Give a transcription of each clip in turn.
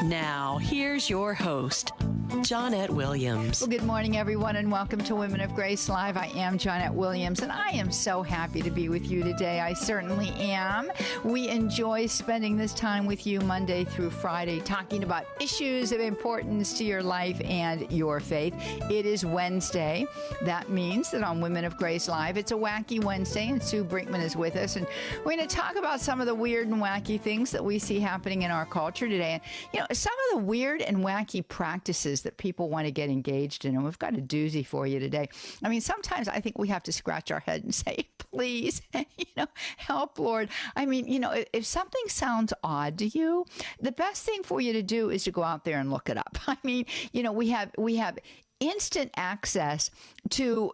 Now, here's your host, Johnnette Williams. Well, good morning, everyone, and welcome to Women of Grace Live. I am Johnnette Williams, and I am so happy to be with you today. I certainly am. We enjoy spending this time with you Monday through Friday, talking about issues of importance to your life and your faith. It is Wednesday. That means that on Women of Grace Live, it's a wacky Wednesday, and Sue Brinkman is with us, and we're going to talk about some of the weird and wacky things that we see happening in our culture today. And, some of the weird and wacky practices that people want to get engaged in. And we've got a doozy for you today. I mean, sometimes I think we have to scratch our head and say, please, help, Lord. I mean, if something sounds odd to you, the best thing for you to do is to go out there and look it up. I mean, we have instant access to,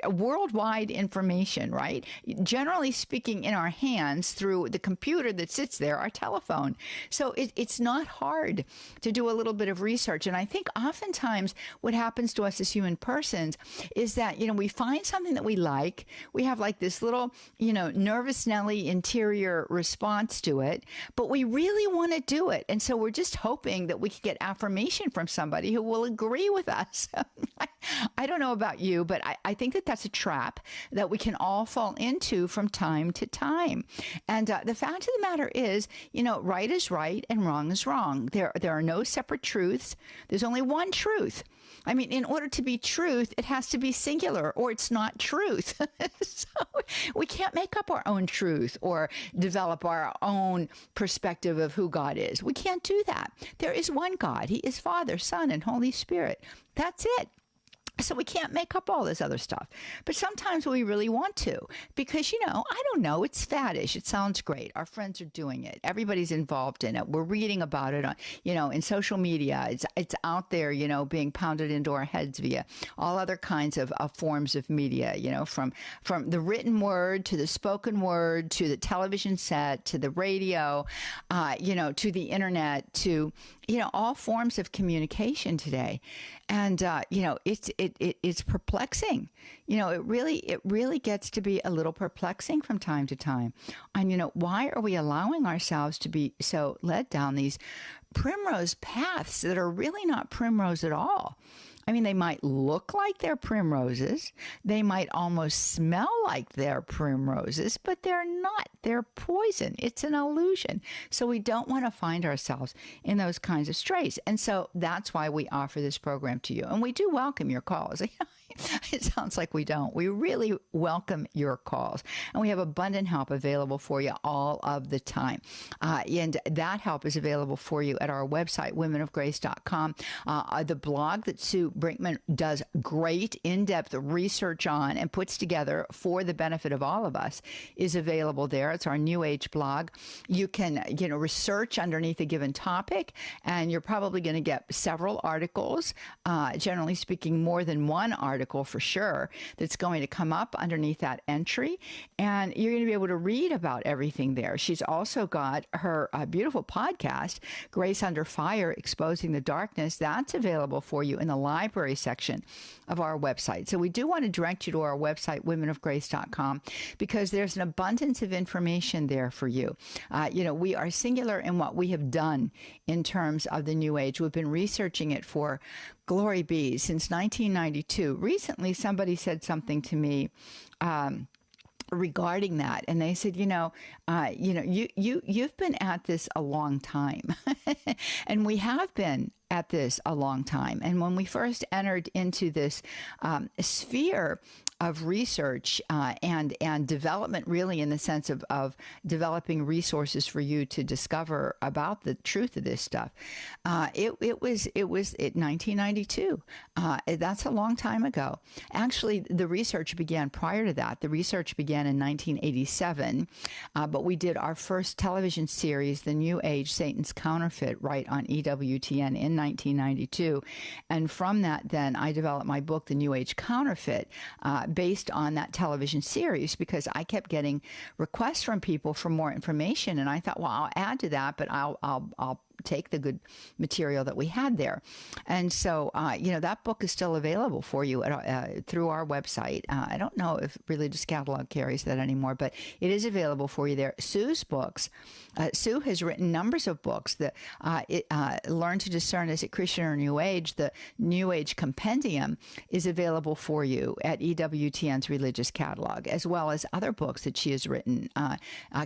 worldwide information, right? Generally speaking, in our hands through the computer that sits there, our telephone. So it's not hard to do a little bit of research. And I think oftentimes what happens to us as human persons is that, we find something that we like. We have like this little, nervous Nelly interior response to it, but we really want to do it. And so we're just hoping that we can get affirmation from somebody who will agree with us. I don't know about you, but I think that that's a trap that we can all fall into from time to time. And the fact of the matter is, right is right and wrong is wrong. There are no separate truths. There's only one truth. I mean, in order to be truth, it has to be singular or it's not truth. So we can't make up our own truth or develop our own perspective of who God is. We can't do that. There is one God. He is Father, Son, and Holy Spirit. That's it. So we can't make up all this other stuff. But sometimes we really want to because, I don't know, it's faddish. It sounds great. Our friends are doing it. Everybody's involved in it. We're reading about it on, in social media. It's out there, being pounded into our heads via all other kinds of forms of media, from the written word to the spoken word to the television set to the radio, to the internet to, all forms of communication today. And, it's perplexing. It really gets to be a little perplexing from time to time. And, why are we allowing ourselves to be so led down these primrose paths that are really not primrose at all? I mean, they might look like they're primroses. They might almost smell like they're primroses, but they're not. They're poison. It's an illusion. So we don't want to find ourselves in those kinds of straits. And so that's why we offer this program to you. And we do welcome your calls. It sounds like we don't. We really welcome your calls. And we have abundant help available for you all of the time. And that help is available for you at our website, womenofgrace.com. The blog that Sue Brinkman does great in-depth research on and puts together for the benefit of all of us is available there. It's our New Age blog. You can, research underneath a given topic, and you're probably going to get several articles, generally speaking, more than one article for sure, that's going to come up underneath that entry. And you're going to be able to read about everything there. She's also got her beautiful podcast, Grace Under Fire, Exposing the Darkness. That's available for you in the library section of our website. So we do want to direct you to our website, womenofgrace.com, because there's an abundance of information there for you. We are singular in what we have done in terms of the New Age. We've been researching it for, glory be, since 1992. Recently, somebody said something to me regarding that, and they said, you've been at this a long time, and we have been at this a long time. And when we first entered into this sphere of research and development, really in the sense of developing resources for you to discover about the truth of this stuff. It was 1992. That's a long time ago. Actually, the research began prior to that. The research began in 1987, but we did our first television series, The New Age, Satan's Counterfeit, right on EWTN in 1992. And from that, then I developed my book, The New Age Counterfeit, based on that television series, because I kept getting requests from people for more information. And I thought, well, I'll add to that, but I'll take the good material that we had there. And so, that book is still available for you through our website. I don't know if Religious Catalog carries that anymore, but it is available for you there. Sue's books. Sue has written numbers of books that Learn to Discern Is It Christian or New Age? The New Age Compendium is available for you at EWTN's Religious Catalog, as well as other books that she has written.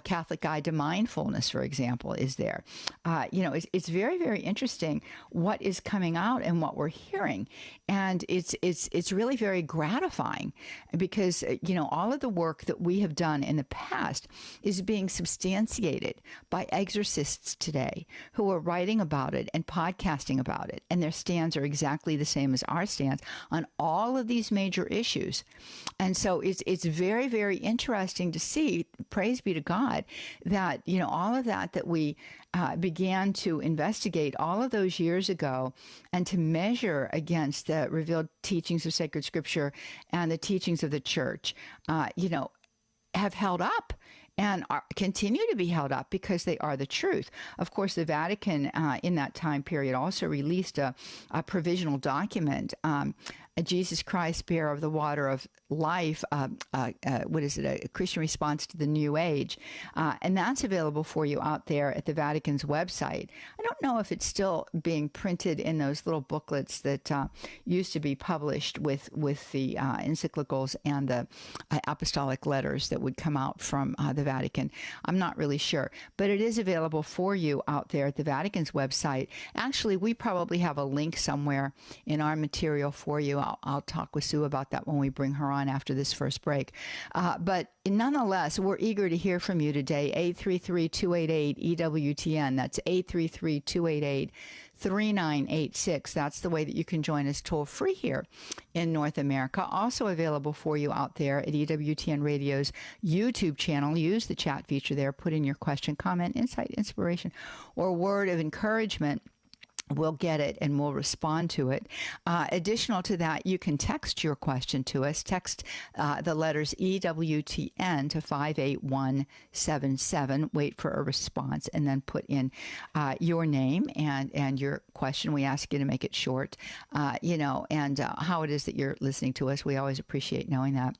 Catholic Guide to Mindfulness, for example, is there. It's very, very interesting what is coming out and what we're hearing. And it's really very gratifying because, all of the work that we have done in the past is being substantiated by exorcists today who are writing about it and podcasting about it. And their stands are exactly the same as our stands on all of these major issues. And so it's very, very interesting to see, praise be to God, that, all of that we began to investigate all of those years ago and to measure against the revealed teachings of sacred scripture and the teachings of the church, have held up and continue to be held up because they are the truth. Of course, the Vatican in that time period also released a provisional document, Jesus Christ, bearer of the water of life, a Christian response to the New Age. And that's available for you out there at the Vatican's website. I don't know if it's still being printed in those little booklets that used to be published with the encyclicals and the apostolic letters that would come out from the Vatican. I'm not really sure, but it is available for you out there at the Vatican's website. Actually, we probably have a link somewhere in our material for you. I'll talk with Sue about that when we bring her on after this first break. But nonetheless, we're eager to hear from you today. 833-288-EWTN. That's 833-288-3986. That's the way that you can join us toll free here in North America. Also available for you out there at EWTN Radio's YouTube channel. Use the chat feature there. Put in your question, comment, insight, inspiration, or word of encouragement. We'll get it and we'll respond to it. Additional to that, you can text your question to us. Text the letters EWTN to 58177. Wait for a response and then put in your name and your question. We ask you to make it short, and how it is that you're listening to us. We always appreciate knowing that.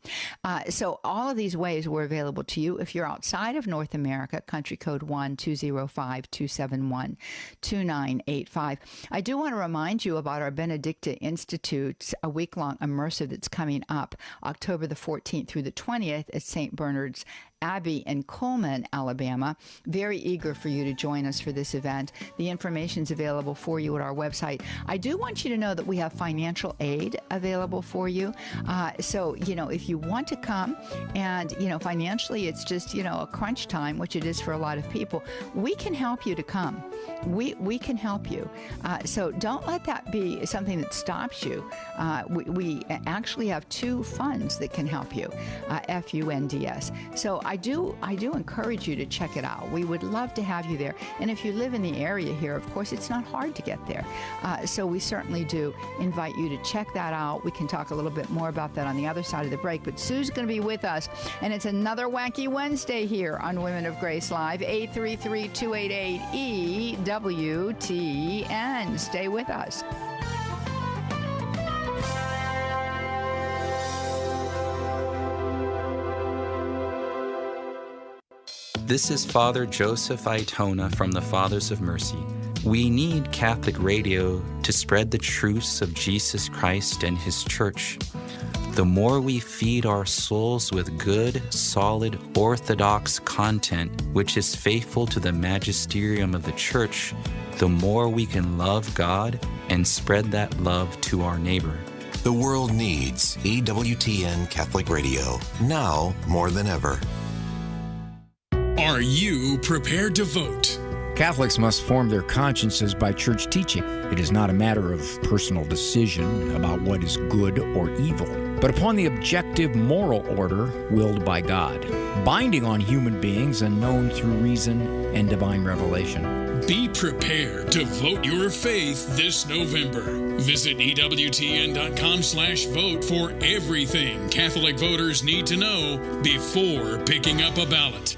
So all of these ways were available to you. If you're outside of North America, country code 1-205-271-2985. I do want to remind you about our Benedicta Institute, a week-long immersive that's coming up October the 14th through the 20th at St. Bernard's Abbey in Coleman, Alabama. Very eager for you to join us for this event. The information is available for you at our website. I do want you to know that we have financial aid available for you. So, if you want to come and, financially it's just, a crunch time, which it is for a lot of people, we can help you to come. We can help you. So don't let that be something that stops you. We actually have two funds that can help you, FUNDS. So I do encourage you to check it out. We would love to have you there. And if you live in the area here, of course, it's not hard to get there. So we certainly do invite you to check that out. We can talk a little bit more about that on the other side of the break. But Sue's going to be with us. And it's another Wacky Wednesday here on Women of Grace Live, 833-288-EWTN. Stay with us. This is Father Joseph Aitona from the Fathers of Mercy. We need Catholic radio to spread the truths of Jesus Christ and His Church. The more we feed our souls with good, solid, orthodox content, which is faithful to the magisterium of the Church, the more we can love God and spread that love to our neighbor. The world needs EWTN Catholic Radio, now more than ever. Are you prepared to vote? Catholics must form their consciences by church teaching. It is not a matter of personal decision about what is good or evil, but upon the objective moral order willed by God, binding on human beings and known through reason and divine revelation. Be prepared to vote your faith this November. Visit EWTN.com/vote for everything Catholic voters need to know before picking up a ballot.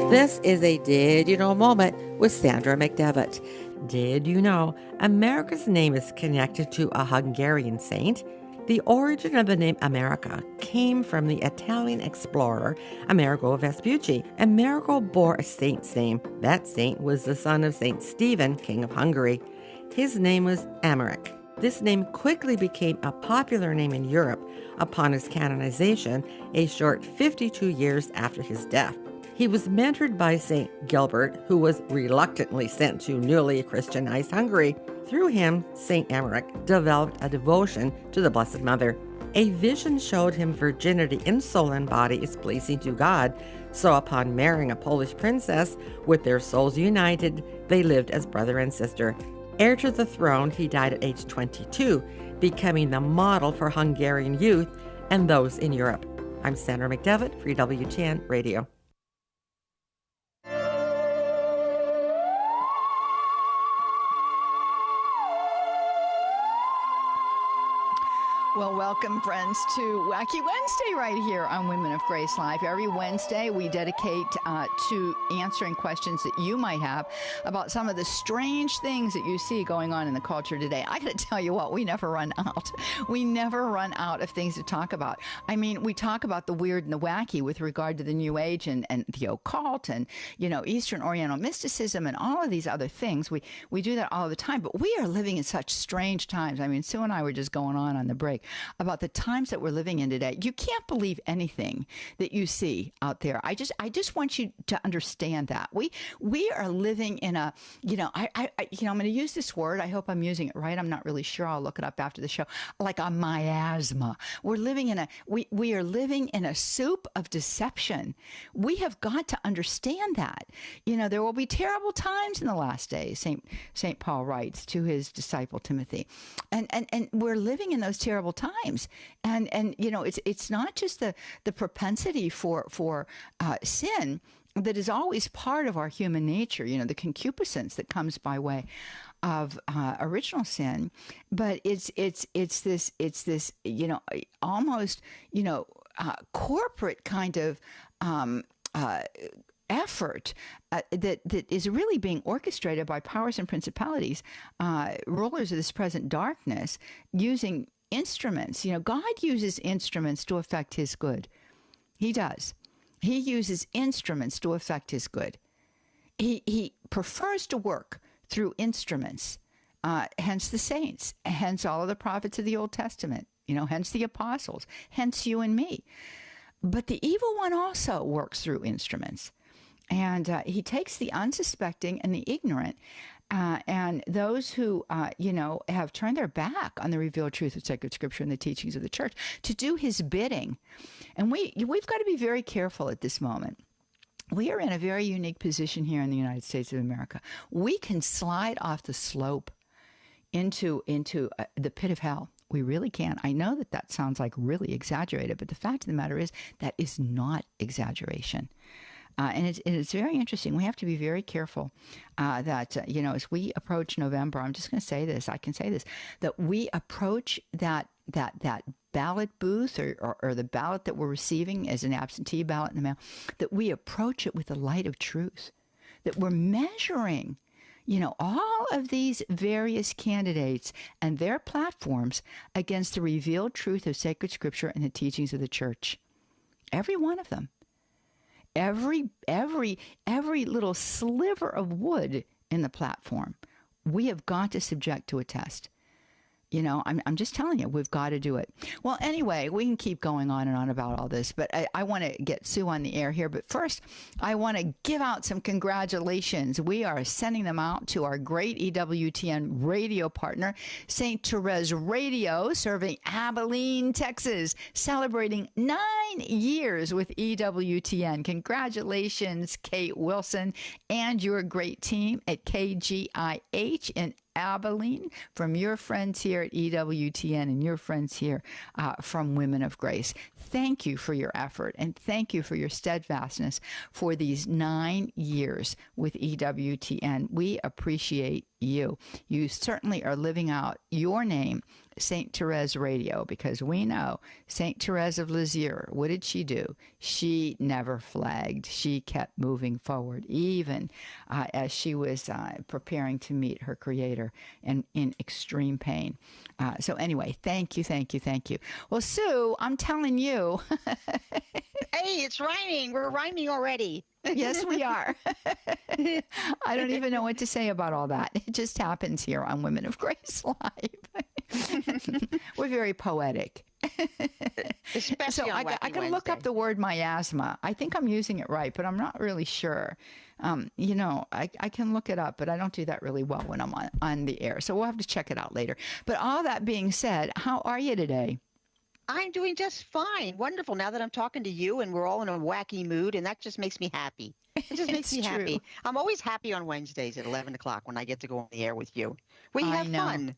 This is a Did You Know moment with Sandra McDevitt. Did you know America's name is connected to a Hungarian saint? The origin of the name America came from the Italian explorer Amerigo Vespucci. Amerigo bore a saint's name. That saint was the son of Saint Stephen, King of Hungary. His name was Emmerich. This name quickly became a popular name in Europe upon his canonization, a short 52 years after his death. He was mentored by St. Gilbert, who was reluctantly sent to newly Christianized Hungary. Through him, St. Emmerich developed a devotion to the Blessed Mother. A vision showed him virginity in soul and body is pleasing to God, so upon marrying a Polish princess, with their souls united, they lived as brother and sister. Heir to the throne, he died at age 22, becoming the model for Hungarian youth and those in Europe. I'm Sandra McDevitt for EWTN Radio. Well, welcome, friends, to Wacky Wednesday right here on Women of Grace Live. Every Wednesday, we dedicate to answering questions that you might have about some of the strange things that you see going on in the culture today. I got to tell you what, we never run out. We never run out of things to talk about. I mean, we talk about the weird and the wacky with regard to the New Age and the occult and, Eastern Oriental mysticism and all of these other things. We do that all the time, but we are living in such strange times. I mean, Sue and I were just going on the break about the times that we're living in today. You can't believe anything that you see out there. I just want you to understand that we are living in a, I'm going to use this word. I hope I'm using it right. I'm not really sure. I'll look it up after the show. Like a miasma. We're living in we are living in a soup of deception. We have got to understand that. There will be terrible times in the last days. St. Paul writes to his disciple Timothy, and we're living in those terrible times, and it's not just the propensity for sin that is always part of our human nature, the concupiscence that comes by way of original sin, but it's this almost corporate kind of effort that is really being orchestrated by powers and principalities, rulers of this present darkness, using instruments. God uses instruments to effect his good. He does. He uses instruments to effect his good. He prefers to work through instruments, hence the saints, hence all of the prophets of the Old Testament, hence the apostles, hence you and me. But the evil one also works through instruments. And he takes the unsuspecting and the ignorant and those who, have turned their back on the revealed truth of sacred scripture and the teachings of the church to do his bidding. And we've got to be very careful at this moment. We are in a very unique position here in the United States of America. We can slide off the slope into the pit of hell. We really can. I know that sounds like really exaggerated, but the fact of the matter is that is not exaggeration. And it's very interesting. We have to be very careful that, as we approach November, I'm just going to say this, I can say this, that we approach that ballot booth or the ballot that we're receiving as an absentee ballot in the mail, that we approach it with the light of truth, that we're measuring, all of these various candidates and their platforms against the revealed truth of sacred scripture and the teachings of the church. Every one of them. Every little sliver of wood in the platform, we have got to subject to a test. I'm just telling you, we've got to do it. Well, anyway, we can keep going on and on about all this, but I want to get Sue on the air here. But first, I want to give out some congratulations. We are sending them out to our great EWTN radio partner, St. Therese Radio, serving Abilene, Texas, celebrating 9 years with EWTN. Congratulations, Kate Wilson, and your great team at KGIH in Abilene, from your friends here at EWTN and your friends here from Women of Grace. Thank you for your effort, and thank you for your steadfastness for these 9 years with EWTN. We appreciate you. You certainly are living out your name St. Therese radio, because we know St. Therese of Lisieux, what did she do? She never flagged. She kept moving forward, even as she was preparing to meet her Creator and in extreme pain. So anyway, thank you. Well, Sue, I'm telling you. Hey, it's rhyming. We're rhyming already. Yes, we are. I don't even know what to say about all that. It just happens here on Women of Grace Live. We're very poetic. Especially so on I can look up the word miasma. I think I'm using it right, but I'm not really sure. I can look it up, but I don't do that really well when I'm on the air. So we'll have to check it out later. But all that being said, how are you today? I'm doing just fine. Wonderful. Now that I'm talking to you and we're all in a wacky mood, and that just makes me happy. It just makes me happy. I'm always happy on Wednesdays at 11 o'clock when I get to go on the air with you. We have fun.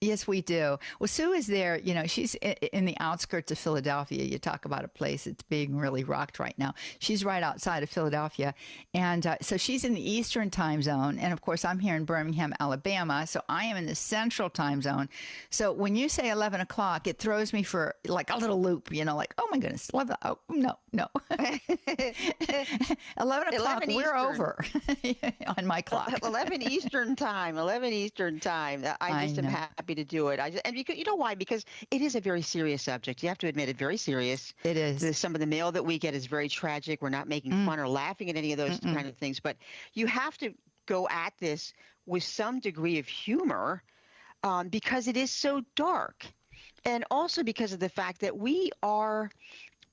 Yes, we do. Well, Sue is there. She's in the outskirts of Philadelphia. You talk about a place that's being really rocked right now. She's right outside of Philadelphia. And so she's in the Eastern time zone. And of course, I'm here in Birmingham, Alabama. So I am in the Central time zone. So when you say 11 o'clock, it throws me for like a little loop, like, oh my goodness, 11. Oh, no. 11 o'clock, we're over on my clock. 11 Eastern time. I just am happy to do it. And because, you know why? Because it is a very serious subject. You have to admit it, very serious. It is. Some of the mail that we get is very tragic. We're not making fun or laughing at any of those kind of things. But you have to go at this with some degree of humor because it is so dark. And also because of the fact that we are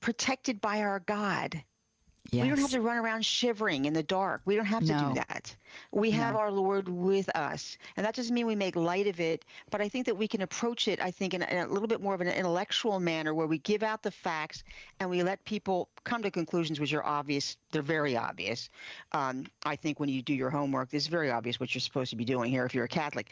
protected by our God. Yes. We don't have to run around shivering in the dark. We don't have to do that. We have our Lord with us. And that doesn't mean we make light of it, but I think that we can approach it, I think, in a little bit more of an intellectual manner where we give out the facts and we let people come to conclusions which are obvious. They're very obvious. I think when you do your homework, it's very obvious what you're supposed to be doing here if you're a Catholic.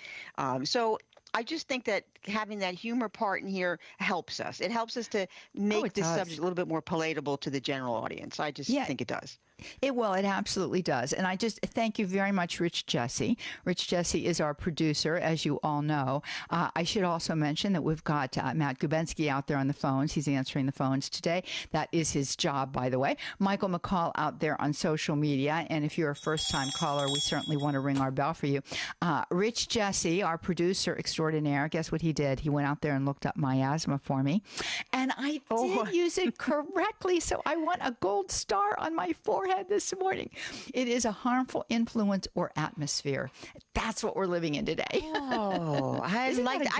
So I just think that having that humor part in here helps us. It helps us to make this subject a little bit more palatable to the general audience. I just think it does. It absolutely does. And I just thank you very much, Rich Jesse. Rich Jesse is our producer, as you all know. I should also mention that we've got Matt Gubensky out there on the phones. He's answering the phones today. That is his job, by the way. Michael McCall out there on social media. And if you're a first-time caller, we certainly want to ring our bell for you. Rich Jesse, our producer extraordinaire, guess what he did? He went out there and looked up miasma for me. And I did use it correctly, so I want a gold star on my forehead this morning. It is a harmful influence or atmosphere. That's what we're living in today. Oh, I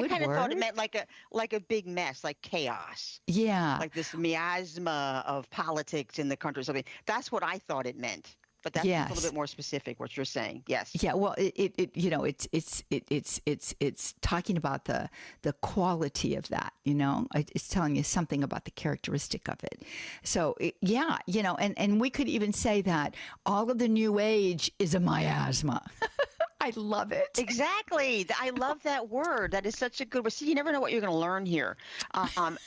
kind of thought it meant like a big mess, like chaos. Yeah. Like this miasma of politics in the country or something. That's what I thought it meant. But that's a little bit more specific, what you're saying. Yes. Yeah. Well, it's talking about the quality of that. It's telling you something about the characteristic of it. So and we could even say that all of the New Age is a miasma. I love it. Exactly. I love that word. That is such a good word. See, you never know what you're going to learn here.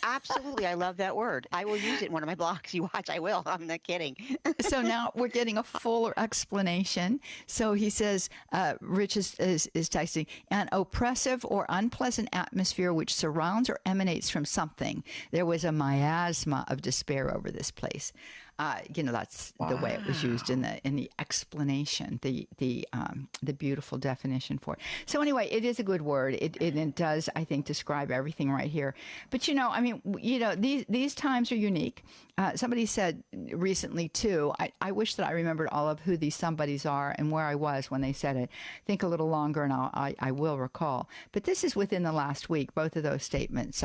Absolutely. I love that word. I will use it in one of my blogs. You watch, I will. I'm not kidding. So now we're getting a fuller explanation. So he says, Rich is texting, an oppressive or unpleasant atmosphere which surrounds or emanates from something. There was a miasma of despair over this place. That's the way it was used in the explanation, the beautiful definition for it. So anyway, it is a good word. It does, I think, describe everything right here. But these times are unique. Somebody said recently too. I wish that I remembered all of who these somebodies are and where I was when they said it. Think a little longer, and I will recall. But this is within the last week. Both of those statements.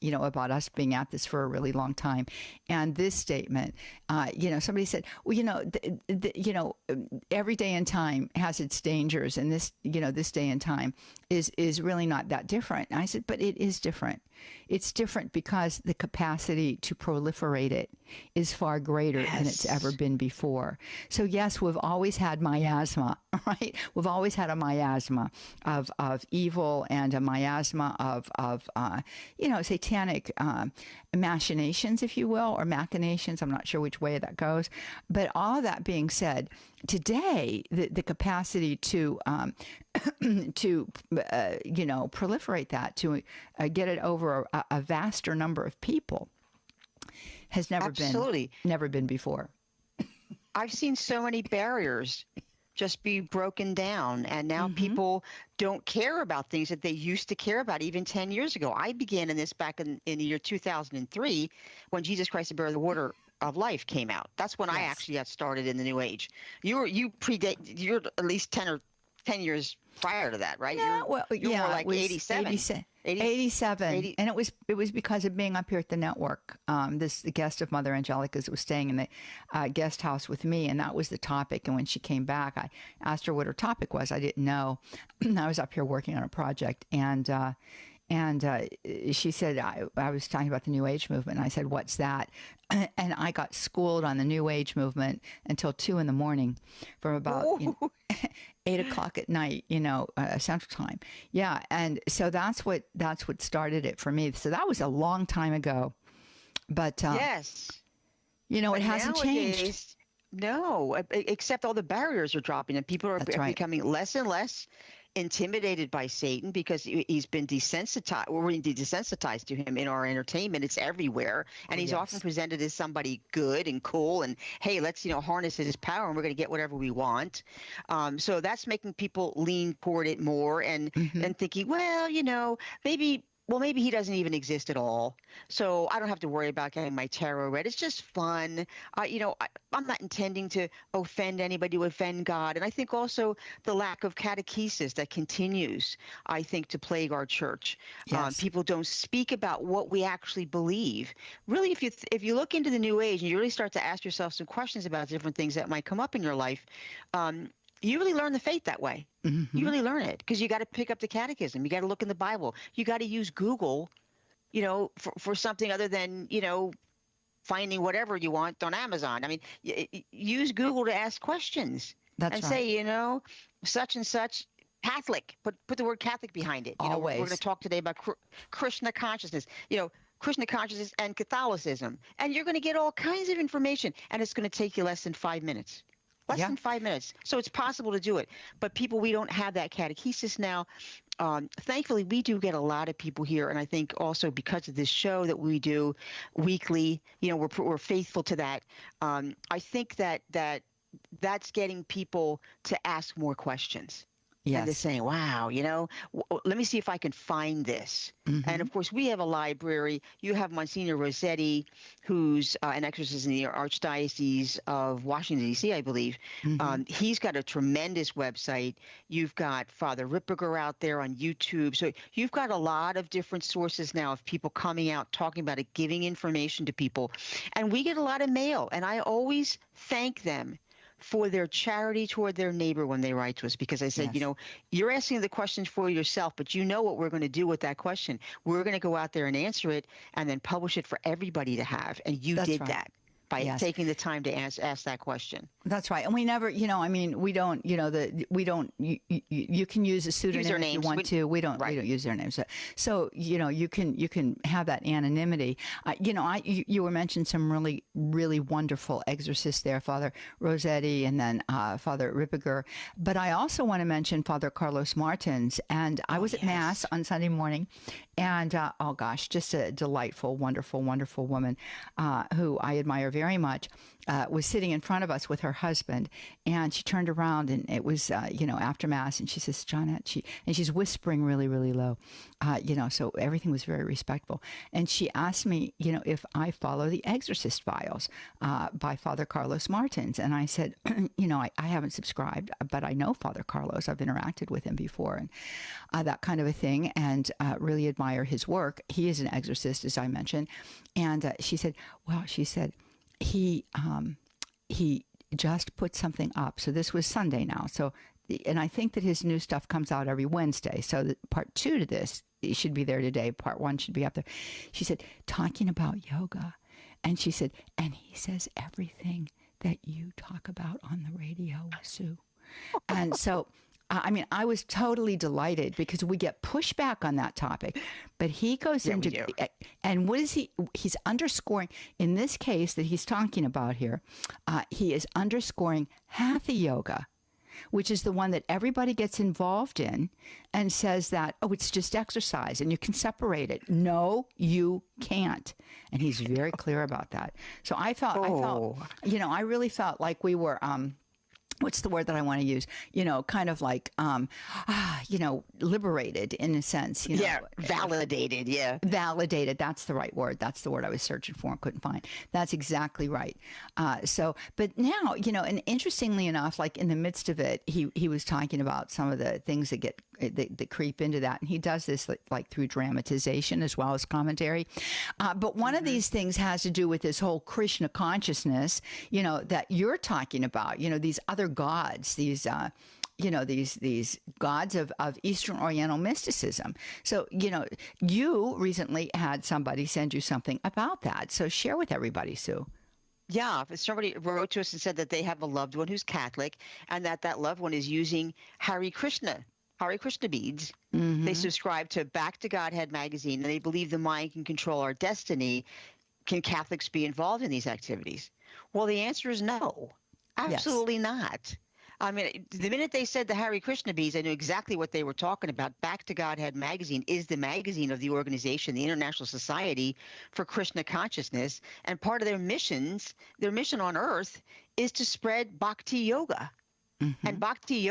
About us being at this for a really long time. And this statement, somebody said, well, every day and time has its dangers. And this day and time is really not that different. And I said, but it is different. It's different because the capacity to proliferate it is far greater than it's ever been before. So yes, we've always had miasma, right? We've always had a miasma of evil and a miasma of satanic machinations, if you will, or machinations. I'm not sure which way that goes. But all that being said, today, the capacity to to proliferate that, to get it over a vaster number of people, has never been before. I've seen so many barriers just be broken down, and now people don't care about things that they used to care about even 10 years ago. I began in this back in the year 2003 when Jesus Christ the Bearer of the Water of Life came out. That's when I actually got started in the New Age. You're at least 10 years prior to that, right? No, you're more like 87. 87. And it was because of being up here at the network. The guest of Mother Angelica's was staying in the guest house with me, and that was the topic. And when she came back, I asked her what her topic was. I didn't know. I was up here working on a project, and she said, I was talking about the New Age movement. And I said, what's that? And I got schooled on the New Age movement until 2 a.m. from about 8 o'clock at night, Central Time. Yeah. And so that's what started it for me. So that was a long time ago. But, yes, it hasn't changed. No, except all the barriers are dropping and people are becoming less and less intimidated by Satan because he's been desensitized. We're desensitized to him in our entertainment. It's everywhere. And he's often presented as somebody good and cool and, hey, let's, harness his power and we're going to get whatever we want. So that's making people lean toward it more and thinking, well, maybe he doesn't even exist at all. So I don't have to worry about getting my tarot read. It's just fun. I'm not intending to offend anybody, to offend God. And I think also the lack of catechesis that continues, I think, to plague our church. Yes. People don't speak about what we actually believe. Really, if you look into the New Age and you really start to ask yourself some questions about different things that might come up in your life, you really learn the faith that way. You really learn it because you got to pick up the catechism. You got to look in the Bible. You got to use Google, for something other than, finding whatever you want on Amazon. I mean, use Google to ask questions. That's right. Say, such and such Catholic. Put the word Catholic behind it. Always. We're going to talk today about Krishna consciousness. Krishna consciousness and Catholicism. And you're going to get all kinds of information, and it's going to take you less than 5 minutes. Less than 5 minutes. So it's possible to do it. But we don't have that catechesis now. Thankfully, we do get a lot of people here. And I think also because of this show that we do weekly, we're faithful to that. I think that's getting people to ask more questions. Yes. And they're saying, wow, let me see if I can find this. And, of course, we have a library. You have Monsignor Rossetti, who's an exorcist in the Archdiocese of Washington, D.C., I believe. He's got a tremendous website. You've got Father Ripperger out there on YouTube. So you've got a lot of different sources now of people coming out, talking about it, giving information to people. And we get a lot of mail, and I always thank them for their charity toward their neighbor when they write to us, because I said, you're asking the questions for yourself, but you know what we're going to do with that question. We're going to go out there and answer it and then publish it for everybody to have. And you did that by taking the time to ask that question. That's right. And we never, we don't, you can use a pseudonym if you want to. We don't use their names. So, you can have that anonymity. You were mentioning some really, really wonderful exorcists there, Father Rossetti and then Father Ripperger. But I also want to mention Father Carlos Martins. And I was at Mass on Sunday morning. And, just a delightful, wonderful, wonderful woman who I admire very much, was sitting in front of us with her husband. And she turned around and it was, after Mass. And she says, Johnnette, she's whispering really, really low, so everything was very respectful. And she asked me, if I follow the Exorcist Files by Father Carlos Martins. And I said, I haven't subscribed, but I know Father Carlos. I've interacted with him before and that kind of a thing, and really admire his work. He is an exorcist, as I mentioned. And she said, he just put something up. So this was Sunday now. So, and I think that his new stuff comes out every Wednesday. So part 2 to this should be there today. Part 1 should be up there. She said, talking about yoga. And she said, and he says everything that you talk about on the radio, Sue. And so, I was totally delighted because we get pushback on that topic, but he goes into, and what is he's underscoring in this case that he's talking about here. He is underscoring hatha yoga which is the one that everybody gets involved in, and says that, oh, it's just exercise and you can separate it. No, you can't. And he's very clear about that. So I felt, I really felt like we were, what's the word that I want to use? Kind of like, liberated in a sense. Yeah, validated. Yeah, validated. That's the right word. That's the word I was searching for and couldn't find. That's exactly right. But now, and interestingly enough, like in the midst of it, he was talking about some of the things that creep into that, and he does this like through dramatization as well as commentary. But one of these things has to do with this whole Krishna consciousness, that you're talking about. These other gods, these gods of Eastern Oriental mysticism. So, you recently had somebody send you something about that. So share with everybody, Sue. Yeah, somebody wrote to us and said that they have a loved one who's Catholic, and that loved one is using Hare Krishna beads. Mm-hmm. They subscribe to Back to Godhead magazine, and they believe the mind can control our destiny. Can Catholics be involved in these activities? Well, the answer is no. Absolutely not. I mean, the minute they said the Hare Krishna beads, I knew exactly what they were talking about. Back to Godhead magazine is the magazine of the organization, the International Society for Krishna Consciousness, and part of their mission on Earth is to spread Bhakti Yoga. Mm-hmm. And Bhakti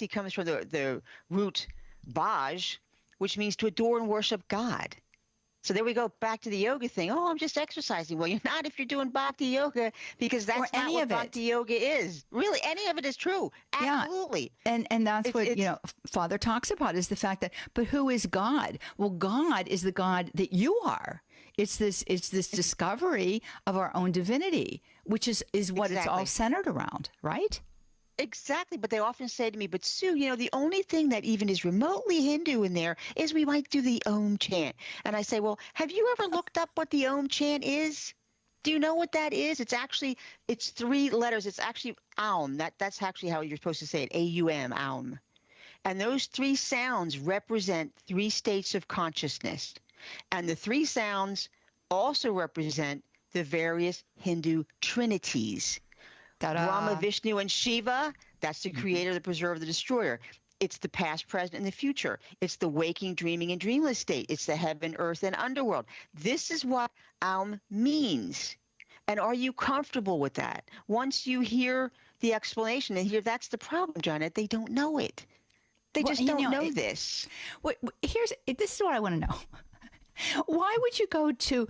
comes from the root Bhaj, which means to adore and worship God. So there we go, back to the yoga thing. Oh, I'm just exercising. Well, you're not if you're doing Bhakti Yoga, because that's not what Bhakti Yoga is. Really, any of it is true. Absolutely. Yeah. And that's what Father talks about, is the fact that, but who is God? Well, God is the God that you are. It's this discovery of our own divinity, which is what it's all centered around, right? Exactly. But they often say to me, but Sue, the only thing that even is remotely Hindu in there is we might do the Om chant. And I say, well, have you ever looked up what the Om chant is? Do you know what that is? It's 3 letters. It's actually Aum. That's actually how you're supposed to say it. A-U-M, Aum. And those 3 sounds represent 3 states of consciousness. And the 3 sounds also represent the various Hindu trinities. Brahma, Vishnu, and Shiva, that's the creator, the preserver, the destroyer. It's the past, present, and the future. It's the waking, dreaming, and dreamless state. It's the heaven, earth, and underworld. This is what Aum means. And are you comfortable with that? Once you hear the explanation, and that's the problem, Johnnette, they don't know it. They just don't know this. This is what I want to know. Why would you go to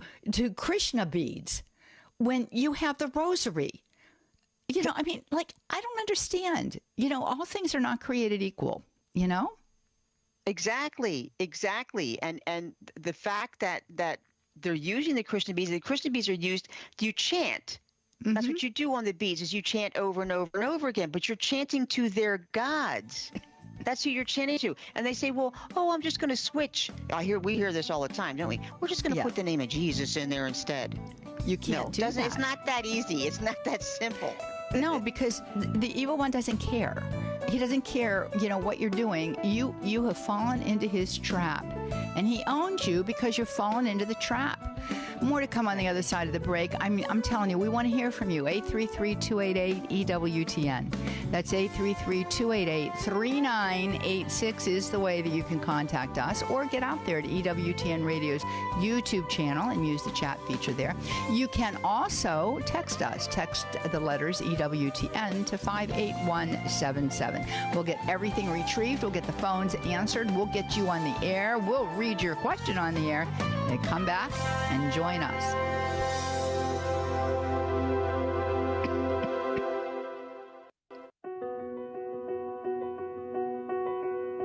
Krishna beads when you have the rosary? I don't understand. All things are not created equal, Exactly. And the fact that they're using the Krishna beads are used, you chant. Mm-hmm. That's what you do on the beads, is you chant over and over and over again, but you're chanting to their gods. That's who you're chanting to. And they say, well, I'm just going to switch. We hear this all the time, don't we? We're just going to put the name of Jesus in there instead. You can't do that. It's not that easy. It's not that simple. No, because the evil one doesn't care. He doesn't care, what you're doing. You have fallen into his trap, and he owns you because you've fallen into the trap. More to come on the other side of the break. I'm telling you, we want to hear from you. 833-288-EWTN. That's 833-288-3986 is the way that you can contact us, or get out there to EWTN Radio's YouTube channel and use the chat feature there. You can also text us. Text the letters EWTN to 58177. We'll get everything retrieved. We'll get the phones answered. We'll get you on the air. We'll read your question on the air. And come back and join us.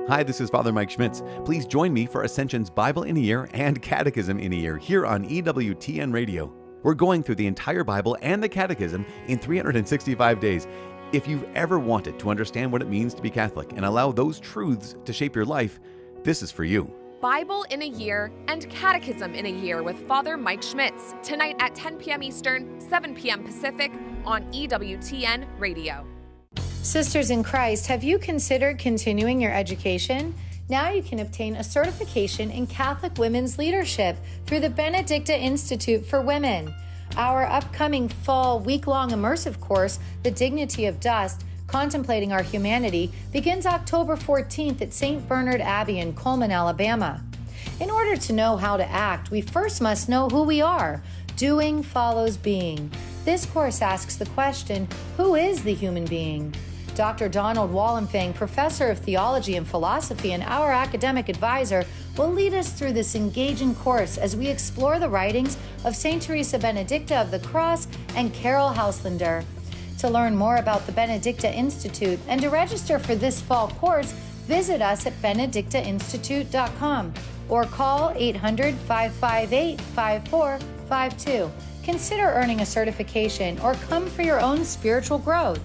Hi, this is Father Mike Schmitz. Please join me for Ascension's Bible in a Year and Catechism in a Year here on EWTN Radio. We're going through the entire Bible and the Catechism in 365 days. If you've ever wanted to understand what it means to be Catholic and allow those truths to shape your life, this is for you. Bible in a Year and Catechism in a Year with Father Mike Schmitz, tonight at 10 p.m. Eastern, 7 p.m. Pacific on EWTN Radio. Sisters in Christ, have you considered continuing your education? Now you can obtain a certification in Catholic women's leadership through the Benedicta Institute for Women. Our upcoming fall week-long immersive course, The Dignity of Dust, Contemplating Our Humanity begins October 14th at St. Bernard Abbey in Coleman, Alabama. In order to know how to act, we first must know who we are. Doing follows being. This course asks the question, who is the human being? Dr. Donald Wallenfang, professor of theology and philosophy and our academic advisor, will lead us through this engaging course as we explore the writings of St. Teresa Benedicta of the Cross and Carol Hauslander. To learn more about the Benedicta Institute and to register for this fall course, visit us at benedictainstitute.com or call 800-558-5452. Consider earning a certification or come for your own spiritual growth.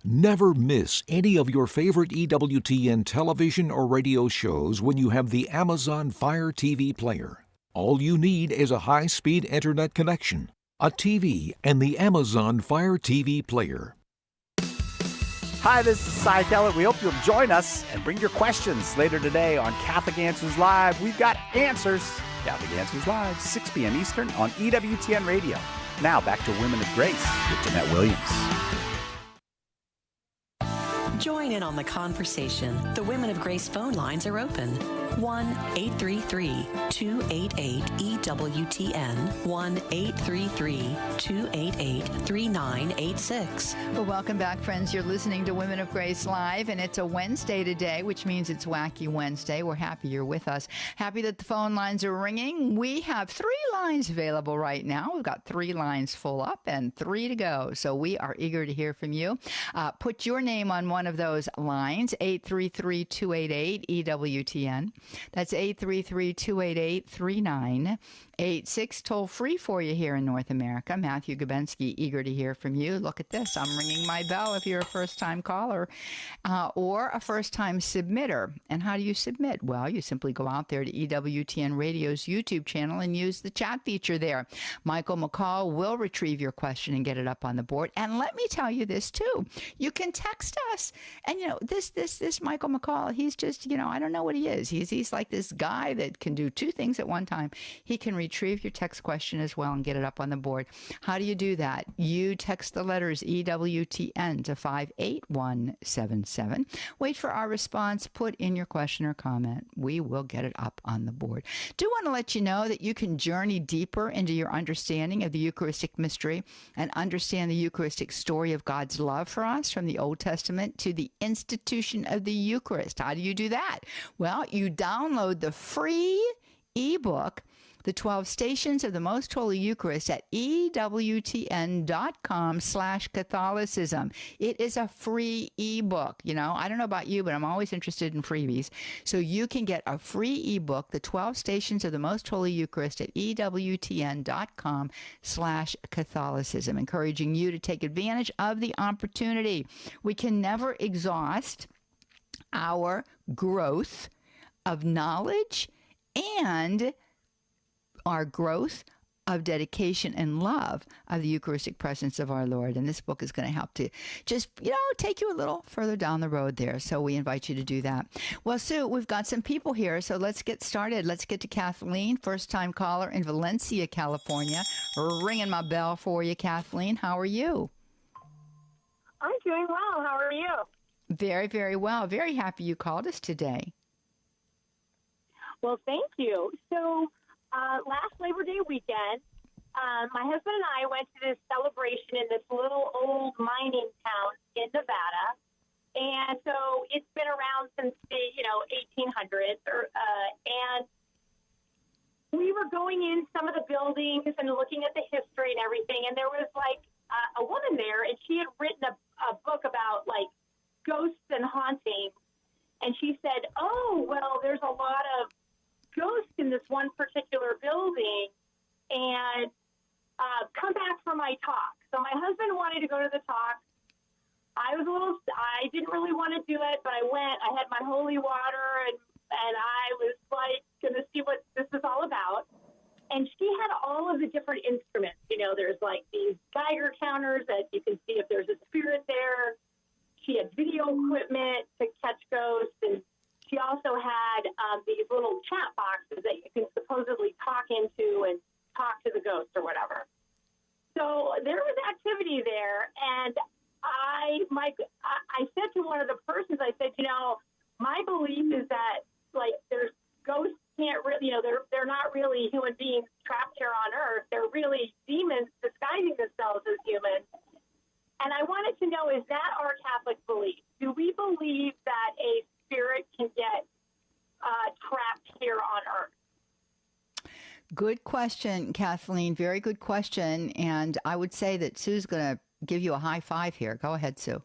Never miss any of your favorite EWTN television or radio shows when you have the Amazon Fire TV player. All you need is a high-speed internet connection, a TV, and the Amazon Fire TV player. Hi, this is Cy Kellett. We hope you'll join us and bring your questions later today on Catholic Answers Live. We've got answers. Catholic Answers Live, 6 p.m. Eastern on EWTN Radio. Now back to Women of Grace with Johnnette Williams. Join in on the conversation. The Women of Grace phone lines are open. 1-833-288-EWTN. 1-833-288-3986. Well, welcome back, friends. You're listening to Women of Grace Live, and it's a Wednesday today, which means it's Wacky Wednesday. We're happy you're with us. Happy that the phone lines are ringing. We have 3 lines available right now. We've got 3 lines full up and 3 to go. So we are eager to hear from you. Put your name on one of those lines, 833-288-EWTN. That's 833-288-3986. Toll free for you here in North America. Matthew Gabensky, eager to hear from you. Look at this. I'm ringing my bell if you're a first-time caller or a first-time submitter. And how do you submit? Well, you simply go out there to EWTN Radio's YouTube channel and use the chat feature there. Michael McCall will retrieve your question and get it up on the board. And let me tell you this, too. You can text us. And, this Michael McCall, he's just, I don't know what he is. He's like this guy that can do 2 things at one time. He can retrieve your text question as well and get it up on the board. How do you do that? You text the letters EWTN to 58177. Wait for our response. Put in your question or comment. We will get it up on the board. Do want to let you know that you can journey deeper into your understanding of the Eucharistic mystery and understand the Eucharistic story of God's love for us from the Old Testament to the institution of the Eucharist. How do you do that? Well, you download the free ebook, The 12 Stations of the Most Holy Eucharist, at EWTN.com/Catholicism. It is a free ebook. I don't know about you, but I'm always interested in freebies. So you can get a free ebook, The 12 Stations of the Most Holy Eucharist, at EWTN.com/Catholicism, encouraging you to take advantage of the opportunity. We can never exhaust our growth of knowledge and our growth of dedication and love of the Eucharistic presence of our Lord. And this book is going to help to just, take you a little further down the road there. So we invite you to do that. Well, Sue, we've got some people here, so let's get started. Let's get to Kathleen, first-time caller in Valencia, California. Ringing my bell for you, Kathleen. How are you? I'm doing well. How are you? Very, very well. Very happy you called us today. Well, thank you. So last Labor Day weekend, my husband and I went to this celebration in this little old mining town in Nevada. And so it's been around since the, 1800s. And we were going in some of the buildings and looking at the history and everything. And there was a woman there, and she had written a book about ghosts and hauntings. And she said, oh, well, there's a lot of ghosts in this one particular building, and come back for my talk. So my husband wanted to go to the talk. I didn't really want to do it, but I went. I had my holy water, and I was going to see what this is all about. And she had all of the different instruments. There's these Geiger counters that you can see if there's a spirit there. She had video equipment to catch ghosts, and she also had these little chat boxes that you can supposedly talk into and talk to the ghost or whatever. So there was activity there, and my is that like there's ghosts can't really, they're not really human beings trapped here on Earth. They're really demons disguising themselves as humans. And I wanted to know, is that our Catholic belief? Do we believe that a spirit can get trapped here on Earth? Good question, Kathleen. Very good question. And I would say that Sue's going to give you a high five here. Go ahead, Sue.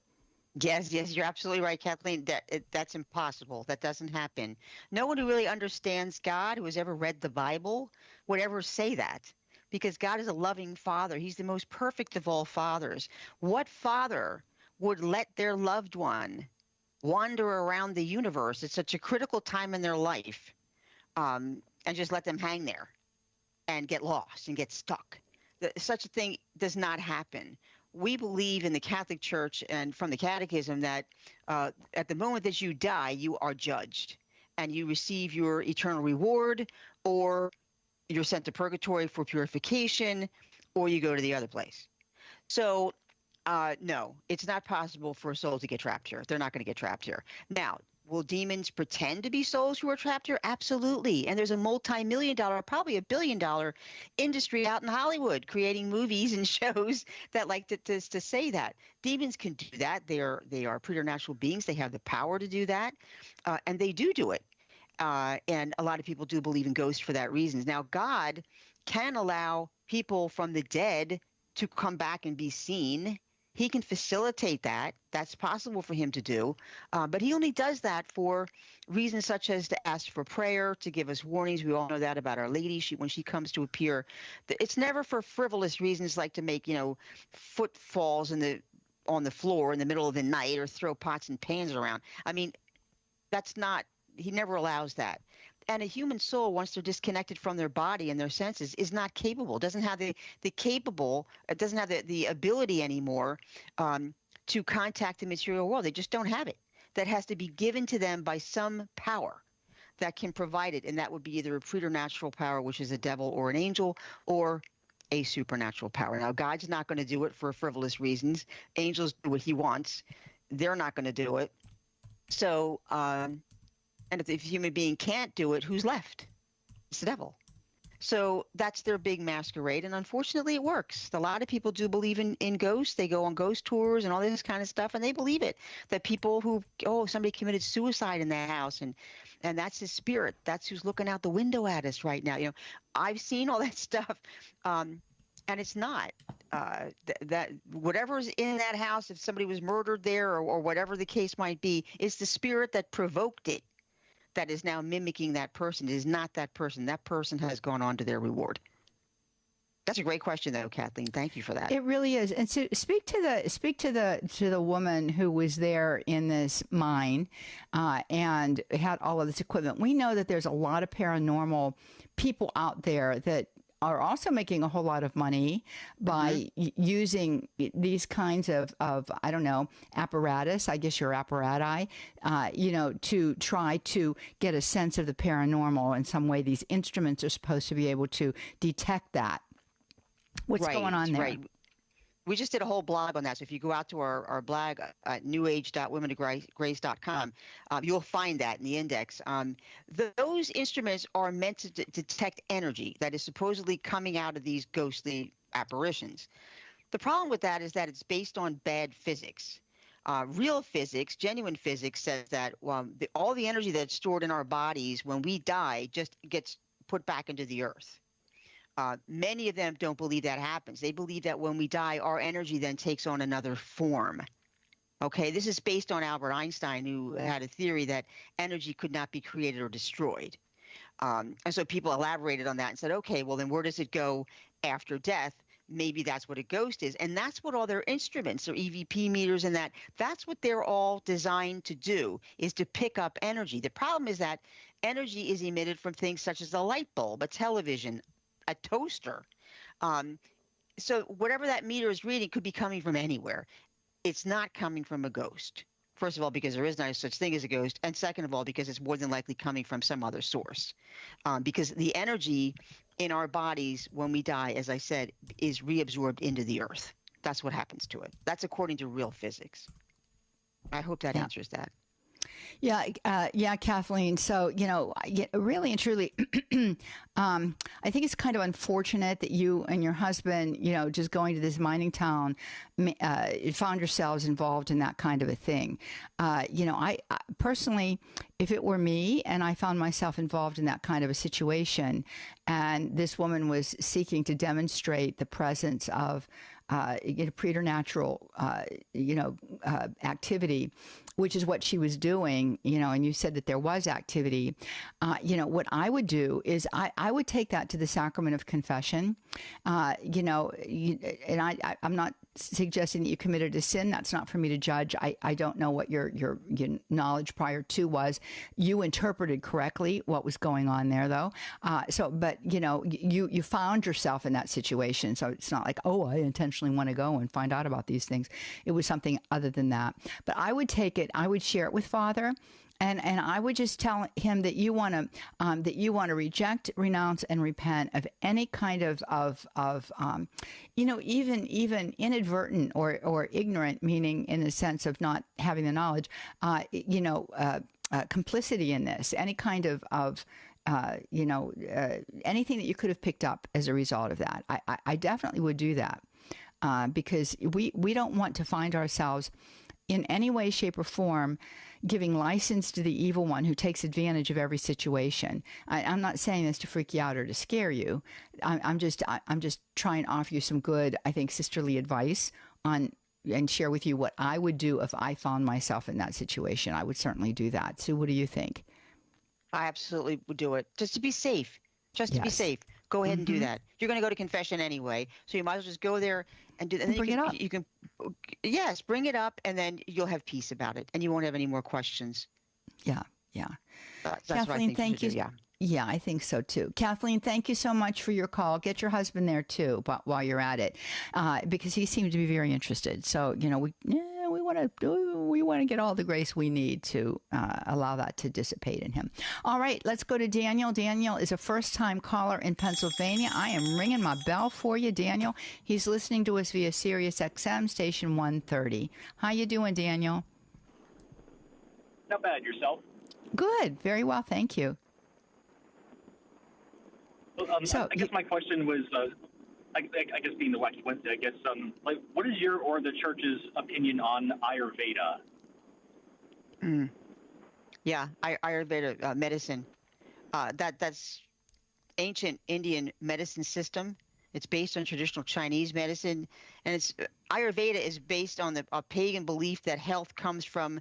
Yes, you're absolutely right, Kathleen. That's impossible. That doesn't happen. No one who really understands God, who has ever read the Bible, would ever say that, because God is a loving father. He's the most perfect of all fathers. What father would let their loved one wander around the universe at such a critical time in their life, and just let them hang there and get lost and get stuck? Such a thing does not happen. We believe in the Catholic Church and from the Catechism that at the moment that you die, you are judged and you receive your eternal reward, or you're sent to purgatory for purification, or you go to the other place. So, no, it's not possible for a soul to get trapped here. They're not going to get trapped here. Now, will demons pretend to be souls who are trapped here? Absolutely. And there's a multi-million-dollar, probably $1 billion industry out in Hollywood creating movies and shows that like to say that. Demons can do that. They are preternatural beings. They have the power to do that, and they do it. And a lot of people do believe in ghosts for that reason. Now, God can allow people from the dead to come back and be seen. He can facilitate that. That's possible for him to do. But he only does that for reasons such as to ask for prayer, to give us warnings. We all know that about Our Lady. When she comes to appear, it's never for frivolous reasons like to make, footfalls on the floor in the middle of the night or throw pots and pans around. I mean, he never allows that. And a human soul, once they're disconnected from their body and their senses, is not capable, doesn't have the ability anymore to contact the material world. They just don't have it. That has to be given to them by some power that can provide it. And that would be either a preternatural power, which is a devil or an angel, or a supernatural power. Now, God's not going to do it for frivolous reasons. Angels do what he wants. They're not going to do it. So, and if the human being can't do it, who's left? It's the devil. So that's their big masquerade, and unfortunately it works. A lot of people do believe in ghosts. They go on ghost tours and all this kind of stuff, and they believe it. That people somebody committed suicide in that house, and that's his spirit. That's who's looking out the window at us right now. I've seen all that stuff, and it's not. That whatever's in that house, if somebody was murdered there or whatever the case might be, is the spirit that provoked it that is now mimicking that person. It is not that person. That person has gone on to their reward. That's a great question, though, Kathleen. Thank you for that. It really is. And so speak to the woman who was there in this mine and had all of this equipment. We know that there's a lot of paranormal people out there that are also making a whole lot of money by using these kinds of I don't know, apparatus, I guess your apparati, to try to get a sense of the paranormal in some way. These instruments are supposed to be able to detect that. What's going on there? Right. We just did a whole blog on that. So if you go out to our blog at newage.womenofgrace.com, you'll find that in the index. Those instruments are meant to detect energy that is supposedly coming out of these ghostly apparitions. The problem with that is that it's based on bad physics. Real physics, genuine physics, says that all the energy that's stored in our bodies when we die just gets put back into the earth. Many of them don't believe that happens. They believe that when we die, our energy then takes on another form. Okay, this is based on Albert Einstein, who had a theory that energy could not be created or destroyed. And so people elaborated on that and said, okay, well, then where does it go after death? Maybe that's what a ghost is. And that's what all their instruments, their EVP meters and that's what they're all designed to do, is to pick up energy. The problem is that energy is emitted from things such as a light bulb, a television, a toaster. So whatever that meter is reading could be coming from anywhere. It's not coming from a ghost. First of all, because there is no such thing as a ghost. And second of all, because it's more than likely coming from some other source. Because the energy in our bodies when we die, as I said, is reabsorbed into the earth. That's what happens to it. That's according to real physics. I hope that answers that. Yeah, Kathleen. So, really and truly, I think it's kind of unfortunate that you and your husband, just going to this mining town, found yourselves involved in that kind of a thing. I personally, if it were me and I found myself involved in that kind of a situation, and this woman was seeking to demonstrate the presence of preternatural, activity, which is what she was doing, and you said that there was activity. What I would do is I would take that to the sacrament of confession. And I'm not suggesting that you committed a sin. That's not for me to judge. I don't know what your knowledge prior to was. You interpreted correctly what was going on there, though. But you found yourself in that situation. So it's not like, oh, I intentionally want to go and find out about these things. It was something other than that. But I would take it. I would share it with Father. And I would just tell him that you want to reject, renounce, and repent of any kind of even inadvertent or ignorant, meaning in the sense of not having the knowledge, complicity in this, any kind of anything that you could have picked up as a result of that. I definitely would do that because we don't want to find ourselves in any way, shape, or form giving license to the evil one who takes advantage of every situation. I'm not saying this to freak you out or to scare you. I'm just trying to offer you some good, I think, sisterly advice and share with you what I would do if I found myself in that situation. I would certainly do that. Sue, what do you think? I absolutely would do it just to be safe. To be safe. Go ahead and do that. You're going to go to confession anyway, so you might as well just go there and do. And then bring it up. You can, yes, bring it up, and then you'll have peace about it, and you won't have any more questions. Yeah. That's Kathleen, what I think thank you. Do, yeah, I think so too. Kathleen, thank you so much for your call. Get your husband there too, but while you're at it, because he seemed to be very interested. So we want to get all the grace we need to allow that to dissipate in him. All right, let's go to Daniel. Daniel is a first-time caller in Pennsylvania. I am ringing my bell for you, Daniel. He's listening to us via Sirius XM station 130. How you doing, Daniel? Not bad. Yourself? Good. Very well, thank you. I guess my question was, I guess being the Wacky Wednesday, I guess, what is your or the church's opinion on Ayurveda? Yeah, Ayurveda medicine. That's ancient Indian medicine system. It's based on traditional Chinese medicine, and Ayurveda is based on a pagan belief that health comes from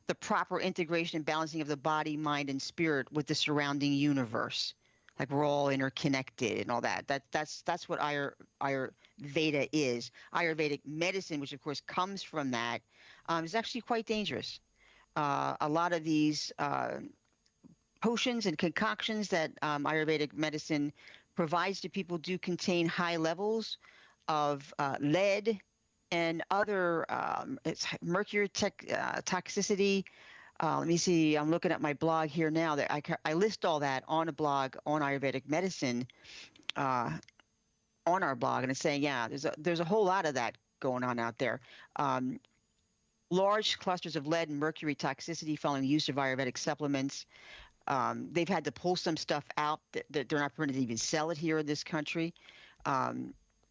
the proper integration and balancing of the body, mind, and spirit with the surrounding universe. Like we're all interconnected and all that. That's what Ayurveda is. Ayurvedic medicine, which of course comes from that, is actually quite dangerous. A lot of these potions and concoctions that Ayurvedic medicine provides to people do contain high levels of lead and other mercury toxicity. Let me see. I'm looking at my blog here now. That I list all that on a blog on Ayurvedic medicine, on our blog, and it's saying, there's a whole lot of that going on out there. Large clusters of lead and mercury toxicity following the use of Ayurvedic supplements. They've had to pull some stuff out that they're not permitted to even sell it here in this country.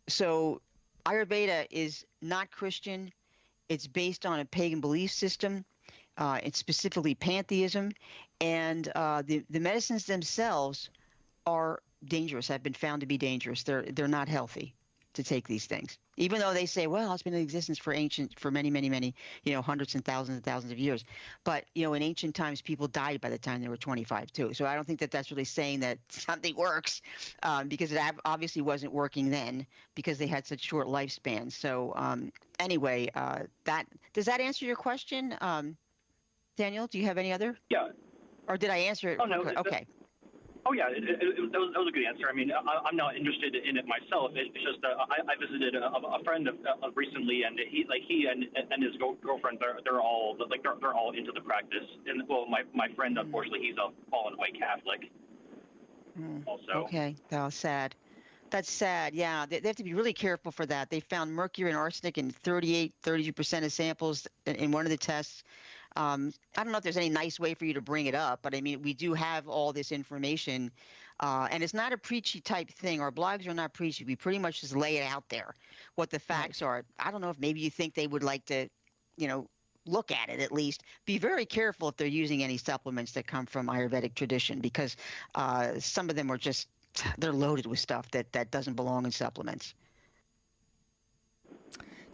So Ayurveda is not Christian. It's based on a pagan belief system. It's specifically pantheism, and the medicines themselves are dangerous. Have been found to be dangerous. They're not healthy to take these things, even though they say, well, it's been in existence for many, hundreds and thousands of years. But in ancient times, people died by the time they were 25 too. So I don't think that that's really saying that something works, because it obviously wasn't working then because they had such short lifespans. So anyway, does that answer your question? Daniel, do you have any other? Yeah. Or did I answer it? Oh, no. Okay. Oh, yeah. That was a good answer. I mean, I'm not interested in it myself. It's just I visited a friend recently, and he and his girlfriend, they're all into the practice. And my friend, unfortunately, he's a fallen away Catholic. Also. Okay. That's sad. That's sad. Yeah, they have to be really careful for that. They found mercury and arsenic in 32% of samples in one of the tests. I don't know if there's any nice way for you to bring it up, but I mean, we do have all this information, and it's not a preachy type thing. Our blogs are not preachy. We pretty much just lay it out there, what the facts are. I don't know if maybe you think they would like to, look at it at least. Be very careful if they're using any supplements that come from Ayurvedic tradition, because some of them are just, they're loaded with stuff that doesn't belong in supplements.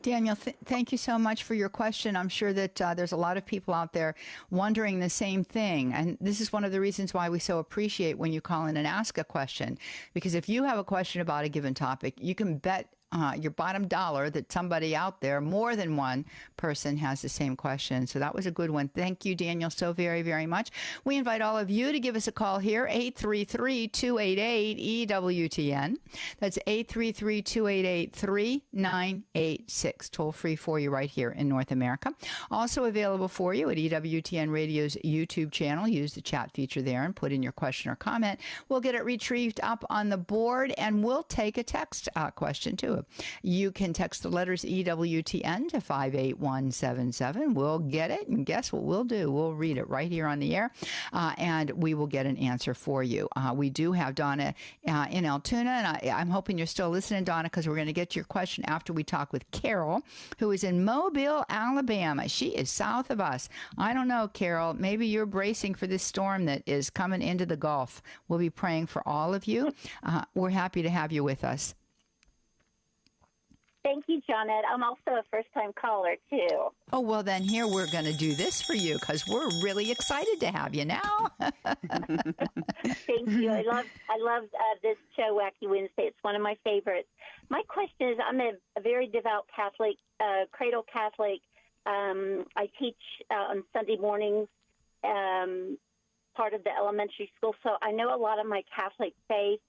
Daniel, thank you so much for your question. I'm sure that there's a lot of people out there wondering the same thing. And this is one of the reasons why we so appreciate when you call in and ask a question. Because if you have a question about a given topic, you can bet your bottom dollar that somebody out there, more than one person, has the same question. So that was a good one. Thank you, Daniel, so very, very much. We invite all of you to give us a call here, 833-288-EWTN. That's 833-288-3986. Toll free for you right here in North America. Also available for you at EWTN Radio's YouTube channel. Use the chat feature there and put in your question or comment. We'll get it retrieved up on the board, and we'll take a text question too. You can text the letters EWTN to 58177. We'll get it, and guess what we'll do? We'll read it right here on the air, and we will get an answer for you. We do have Donna in Altoona, and I'm hoping you're still listening, Donna, because we're going to get to your question after we talk with Carol, who is in Mobile, Alabama. She is south of us. I don't know, Carol. Maybe you're bracing for this storm that is coming into the Gulf. We'll be praying for all of you. We're happy to have you with us. Thank you, Johnnette. I'm also a first-time caller, too. Oh, well, then here we're going to do this for you because we're really excited to have you now. Thank you. I love this show, Wacky Wednesday. It's one of my favorites. My question is, I'm a very devout Catholic, cradle Catholic. I teach on Sunday mornings, part of the elementary school, so I know a lot of my Catholic faith,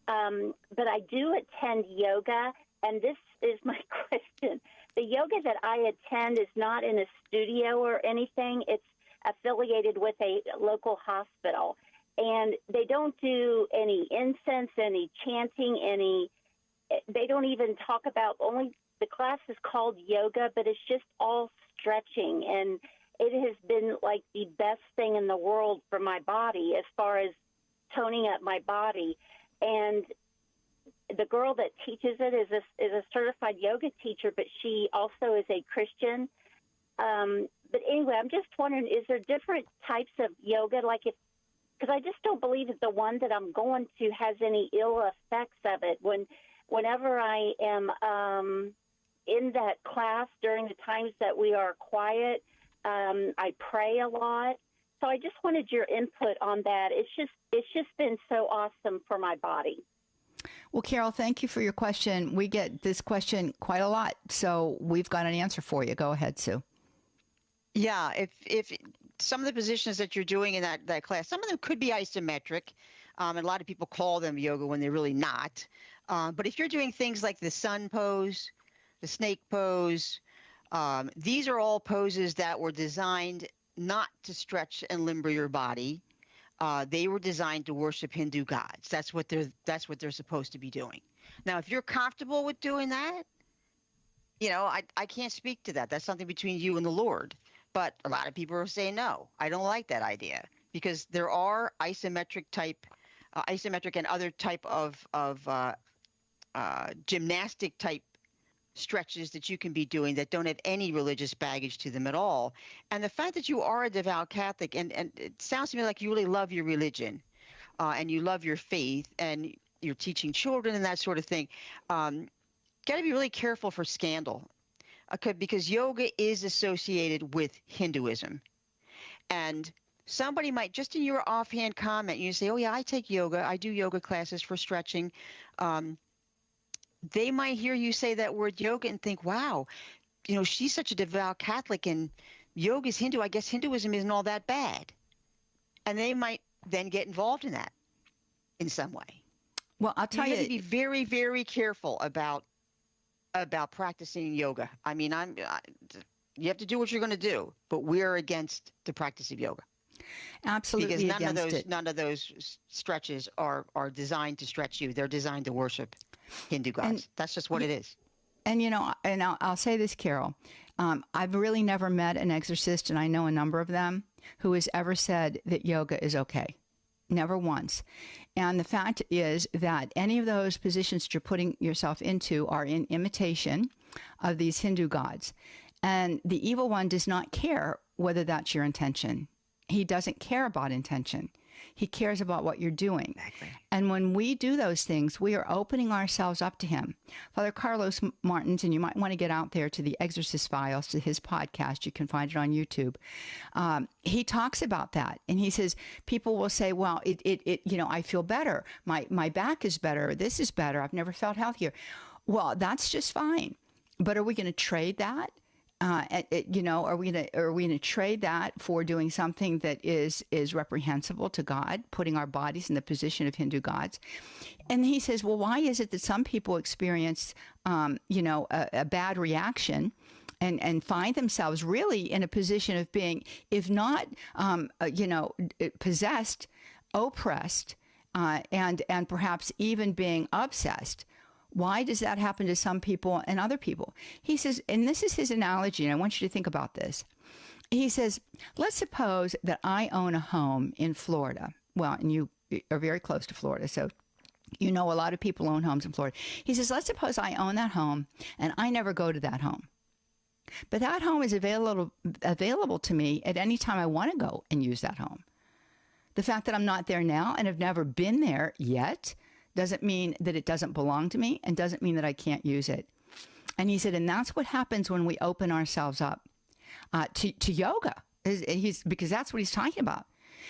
but I do attend yoga. And this is my question. The yoga that I attend is not in a studio or anything. It's affiliated with a local hospital. And they don't do any incense, any chanting, they don't even talk about, only the class is called yoga, but it's just all stretching. And it has been like the best thing in the world for my body as far as toning up my body. And the girl that teaches it is a certified yoga teacher, but she also is a Christian. But anyway, I'm just wondering, is there different types of yoga? Because I just don't believe that the one that I'm going to has any ill effects of it. Whenever I am in that class during the times that we are quiet, I pray a lot. So I just wanted your input on that. It's just been so awesome for my body. Well, Carol, thank you for your question. We get this question quite a lot, so we've got an answer for you. Go ahead, Sue. Yeah, if some of the positions that you're doing in that class, some of them could be isometric, and a lot of people call them yoga when they're really not. But if you're doing things like the sun pose, the snake pose, these are all poses that were designed not to stretch and limber your body. They were designed to worship Hindu gods. That's what they're supposed to be doing. Now, if you're comfortable with doing that, I can't speak to that. That's something between you and the Lord. But a lot of people are saying, no, I don't like that idea, because there are isometric and other type of gymnastic type stretches that you can be doing that don't have any religious baggage to them at all. And the fact that you are a devout Catholic, and it sounds to me like you really love your religion, and you love your faith, and you're teaching children and that sort of thing, got to be really careful for scandal, because yoga is associated with Hinduism. And somebody might, just in your offhand comment, you say, oh yeah, I take yoga, I do yoga classes for stretching. They might hear you say that word yoga and think, wow, she's such a devout Catholic and yoga is Hindu. I guess Hinduism isn't all that bad. And they might then get involved in that in some way. Well, I'll tell you. You have to be very, very careful about practicing yoga. I mean, you have to do what you're going to do, but we're against the practice of yoga. Absolutely, because none of those stretches are designed to stretch you. They're designed to worship Hindu gods. That's just what it is. And I'll say this, Carol. I've really never met an exorcist, and I know a number of them, who has ever said that yoga is okay. Never once. And the fact is that any of those positions that you're putting yourself into are in imitation of these Hindu gods. And the evil one does not care whether that's your intention. He doesn't care about intention. He cares about what you're doing. Exactly. And when we do those things, we are opening ourselves up to him. Father Carlos Martins, and you might want to get out there to the Exorcist Files, to his podcast. You can find it on YouTube. He talks about that. And he says, people will say, well, I feel better. My back is better. This is better. I've never felt healthier. Well, that's just fine. But are we going to trade that? Are we going to trade that for doing something that is reprehensible to God, putting our bodies in the position of Hindu gods? And he says, well, why is it that some people experience, a bad reaction and find themselves really in a position of being, if not, possessed, oppressed, and perhaps even being obsessed? Why does that happen to some people and other people? He says, and this is his analogy, and I want you to think about this. He says, let's suppose that I own a home in Florida. Well, and you are very close to Florida, so you know a lot of people own homes in Florida. He says, let's suppose I own that home, and I never go to that home. But that home is available to me at any time I want to go and use that home. The fact that I'm not there now and have never been there yet doesn't mean that it doesn't belong to me, and doesn't mean that I can't use it. And he said, and that's what happens when we open ourselves up to yoga, because that's what he's talking about.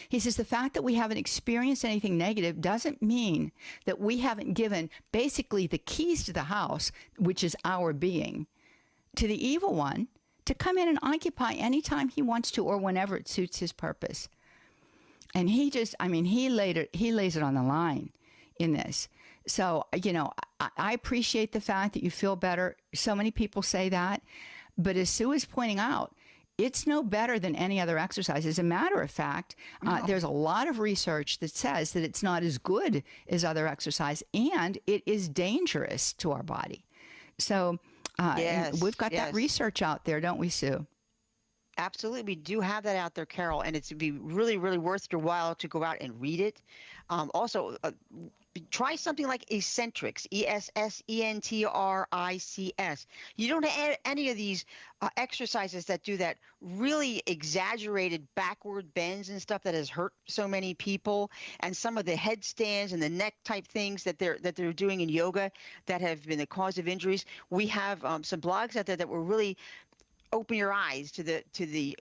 He says the fact that we haven't experienced anything negative doesn't mean that we haven't given basically the keys to the house, which is our being, to the evil one to come in and occupy anytime he wants to or whenever it suits his purpose. And he lays it on the line in this. So, I appreciate the fact that you feel better. So many people say that. But as Sue is pointing out, it's no better than any other exercise. As a matter of fact, there's a lot of research that says that it's not as good as other exercise, and it is dangerous to our body. So we've got that research out there, don't we, Sue? Absolutely. We do have that out there, Carol, and it's be really, really worth your while to go out and read it. Also, try something like eccentrics, ESSENTRICS. You don't have any of these exercises that do that really exaggerated backward bends and stuff that has hurt so many people, and some of the headstands and the neck type things that they're doing in yoga that have been the cause of injuries. We have some blogs out there that will really open your eyes to the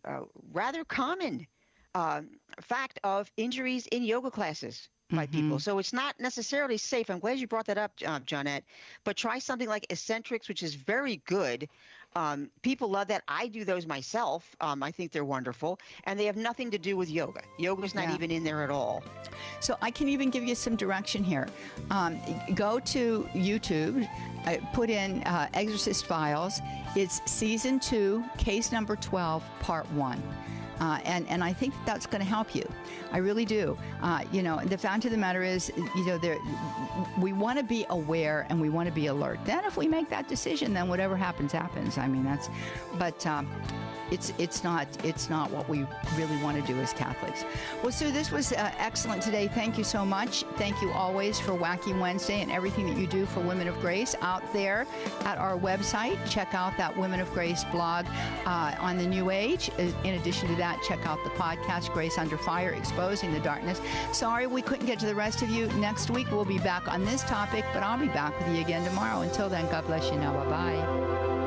rather common fact of injuries in yoga classes by people. So it's not necessarily safe. I'm glad you brought that up, Johnnette. But try something like eccentrics, which is very good. People love that. I do those myself. I think they're wonderful. And they have nothing to do with yoga. Yoga's not even in there at all. So I can even give you some direction here. Go to YouTube, put in Exorcist Files. It's Season 2, Case Number 12, Part 1. And I think that's going to help you. I really do. The fact of the matter is, we want to be aware and we want to be alert. Then if we make that decision, then whatever happens, happens. It's not what we really want to do as Catholics. Well, Sue, this was excellent today. Thank you so much. Thank you always for Wacky Wednesday and everything that you do for Women of Grace out there at our website. Check out that Women of Grace blog on the New Age. In addition to that, check out the podcast, Grace Under Fire, Exposing the Darkness. Sorry we couldn't get to the rest of you. Next week, we'll be back on this topic, but I'll be back with you again tomorrow. Until then, God bless you now. Bye-bye.